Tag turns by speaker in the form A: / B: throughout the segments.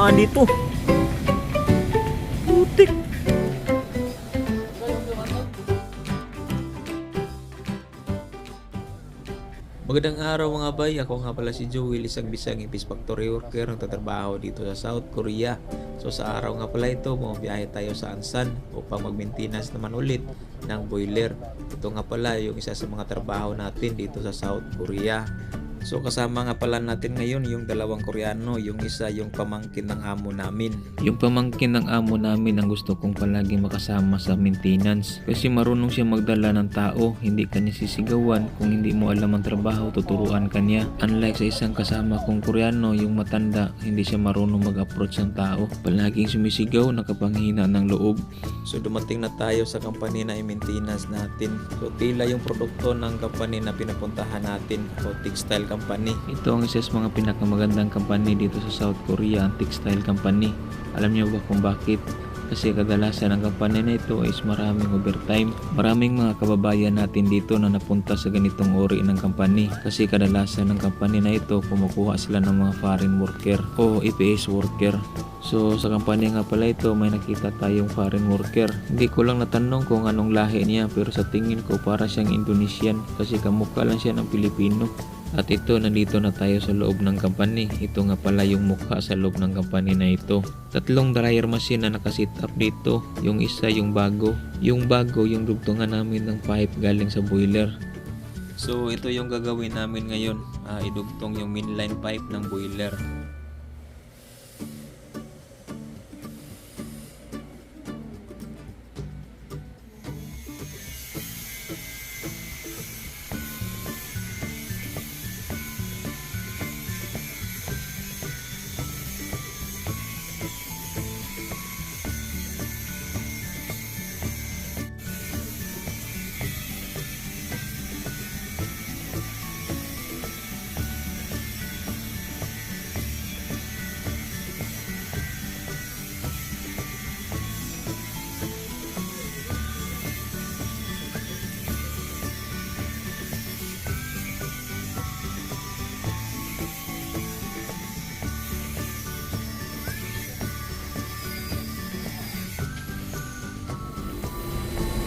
A: dumaan dito. Putik. Magandang araw mga bay, ako nga pala si Joel, isang bisang ipis factory worker ang tatrabaho dito sa South Korea. So sa araw nga pala ito, bumabiyahe tayo sa Ansan upang mag-maintenance naman ulit ng boiler. Ito nga pala yung isa sa mga trabaho natin dito sa South Korea. So kasama nga pala natin ngayon yung dalawang Koreano, yung isa yung pamangkin ng amo namin. Yung pamangkin ng amo namin ang gusto kong palagi makasama sa maintenance kasi marunong siya magdala ng tao, hindi kanya sisigawan. Kung hindi mo alam ang trabaho, tuturuan kanya. Unlike sa isang kasama kong Koreano, yung matanda, hindi siya marunong mag-approach ng tao, palaging sumisigaw, nakapanghina ng loob. So dumating na tayo sa company na i-maintenance natin. So tila yung produkto ng company na pinapuntahan natin, o textile company. Ito ang isa sa mga pinakamagandang company dito sa South Korea, ang textile company. Alam niyo ba kung bakit? Kasi kadalasan ng company na ito is maraming overtime. Maraming mga kababayan natin dito na napunta sa ganitong uri ng company. Kasi kadalasan ng company na ito, kumukuha sila ng mga foreign worker o EPS worker. So sa company nga pala ito, may nakita tayong foreign worker. Hindi ko lang natanong kung anong lahi niya, pero sa tingin ko para siyang Indonesian kasi kamukha lang siya ng Pilipino. At ito, nandito na tayo sa loob ng company. Ito nga pala yung mukha sa loob ng company na ito. Tatlong dryer machine na nakasit up dito. Yung isa yung bago. Yung bago, yung dugtungan namin ng pipe galing sa boiler. So ito yung gagawin namin ngayon. Idugtong yung mainline pipe ng boiler.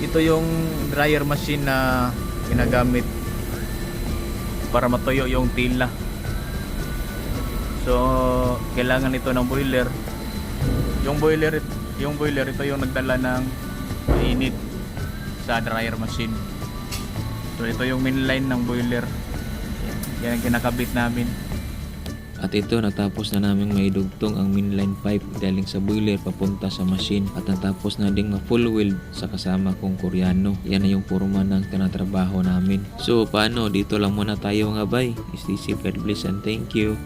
A: Ito yung dryer machine na ginagamit para matuyo yung tila. So kailangan ito ng boiler. Yung boiler ito yung nagdala ng mainit sa dryer machine. So ito yung mainline ng boiler. Yan ang kinakabit namin. At ito, natapos na namin maidugtong ang mainline pipe galing sa boiler papunta sa machine. At natapos na ding ma-full weld sa kasama kong Koreano. Yan na yung purma ng tinatrabaho namin. So paano, dito lang muna tayo nga bay. Stay safe, God bless and thank you.